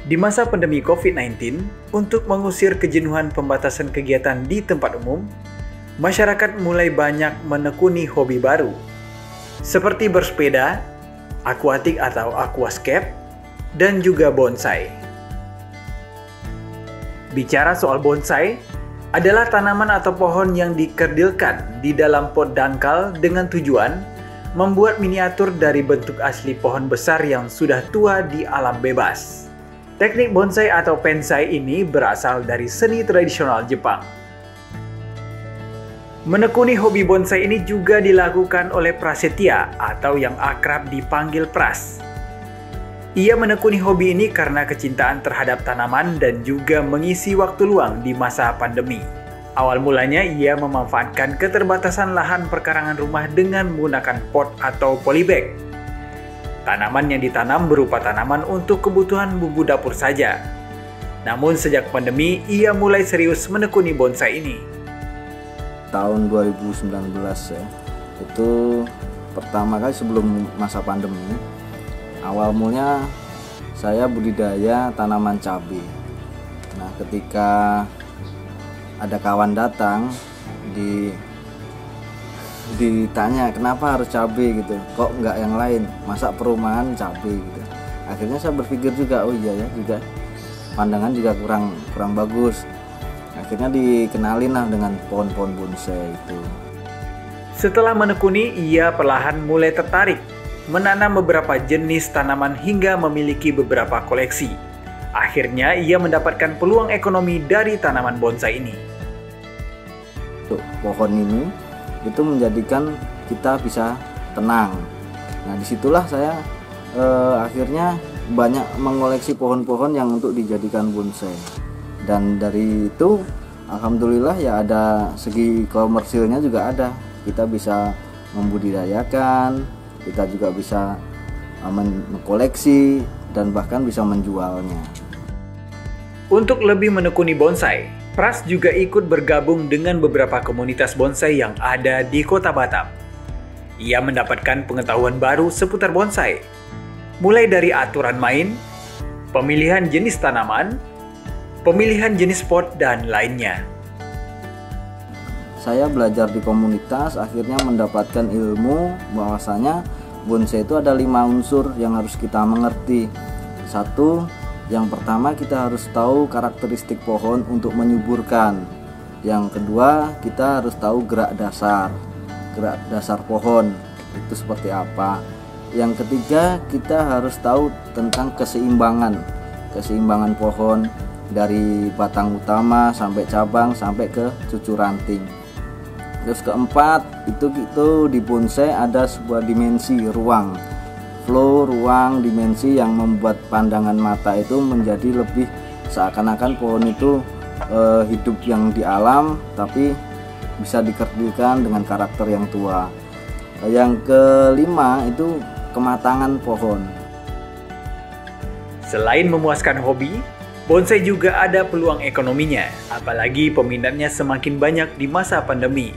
Di masa pandemi COVID-19, untuk mengusir kejenuhan pembatasan kegiatan di tempat umum, masyarakat mulai banyak menekuni hobi baru, seperti bersepeda, aquatic atau aquascape, dan juga bonsai. Bicara soal bonsai, adalah tanaman atau pohon yang dikerdilkan di dalam pot dangkal dengan tujuan membuat miniatur dari bentuk asli pohon besar yang sudah tua di alam bebas. Teknik bonsai atau pensai ini berasal dari seni tradisional Jepang. Menekuni hobi bonsai ini juga dilakukan oleh Prasetya atau yang akrab dipanggil Pras. Ia menekuni hobi ini karena kecintaan terhadap tanaman dan juga mengisi waktu luang di masa pandemi. Awal mulanya ia memanfaatkan keterbatasan lahan perkarangan rumah dengan menggunakan pot atau polybag. Tanaman yang ditanam berupa tanaman untuk kebutuhan bumbu dapur saja. Namun sejak pandemi, ia mulai serius menekuni bonsai ini. Tahun 2019 ya, itu pertama kali sebelum masa pandemi. Awal mulanya saya budidaya tanaman cabai. Nah, ketika ada kawan datang ditanya kenapa harus cabai gitu, kok nggak yang lain, masa perumahan cabai gitu. Akhirnya saya berpikir juga, oh iya ya, juga pandangan juga kurang bagus. Akhirnya dikenalin lah dengan pohon-pohon bonsai itu. Setelah menekuni, ia perlahan mulai tertarik menanam beberapa jenis tanaman hingga memiliki beberapa koleksi. Akhirnya ia mendapatkan peluang ekonomi dari tanaman bonsai ini. Pohon ini itu menjadikan kita bisa tenang. Nah, disitulah saya akhirnya banyak mengoleksi pohon-pohon yang untuk dijadikan bonsai. Dan dari itu alhamdulillah ya ada segi komersilnya juga ada. Kita bisa membudidayakan, kita juga bisa mengkoleksi dan bahkan bisa menjualnya. Untuk lebih menekuni bonsai, Pras juga ikut bergabung dengan beberapa komunitas bonsai yang ada di Kota Batam. Ia mendapatkan pengetahuan baru seputar bonsai, mulai dari aturan main, pemilihan jenis tanaman, pemilihan jenis pot, dan lainnya. Saya belajar di komunitas, akhirnya mendapatkan ilmu bahwasanya bonsai itu ada 5 unsur yang harus kita mengerti. Satu, yang pertama kita harus tahu karakteristik pohon untuk menyuburkan. Yang kedua, kita harus tahu gerak dasar pohon itu seperti apa. Yang ketiga, kita harus tahu tentang keseimbangan pohon dari batang utama sampai cabang sampai ke cucur ranting. Terus keempat, itu di bonsai ada sebuah dimensi ruang. Flow, ruang, dimensi yang membuat pandangan mata itu menjadi lebih seakan-akan pohon itu hidup yang di alam, tapi bisa dikerdilkan dengan karakter yang tua. Yang kelima itu kematangan pohon. Selain memuaskan hobi, bonsai juga ada peluang ekonominya, apalagi peminatnya semakin banyak di masa pandemi.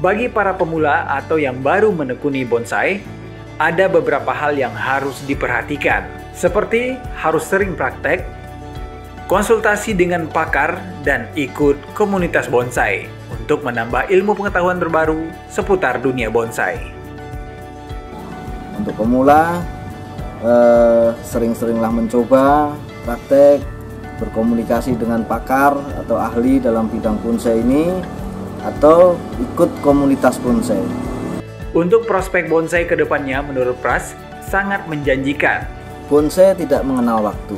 Bagi para pemula atau yang baru menekuni bonsai, ada beberapa hal yang harus diperhatikan, seperti harus sering praktek, konsultasi dengan pakar, dan ikut komunitas bonsai untuk menambah ilmu pengetahuan terbaru seputar dunia bonsai. Untuk pemula, sering-seringlah mencoba, praktek, berkomunikasi dengan pakar atau ahli dalam bidang bonsai ini, atau ikut komunitas bonsai. Untuk prospek bonsai ke depannya menurut Pras sangat menjanjikan. Bonsai tidak mengenal waktu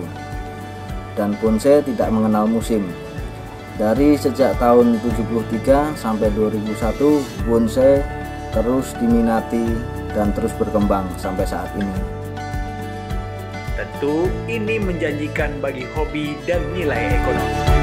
dan bonsai tidak mengenal musim. Dari sejak tahun 73 sampai 2001, bonsai terus diminati dan terus berkembang sampai saat ini. Tentu ini menjanjikan bagi hobi dan nilai ekonomi.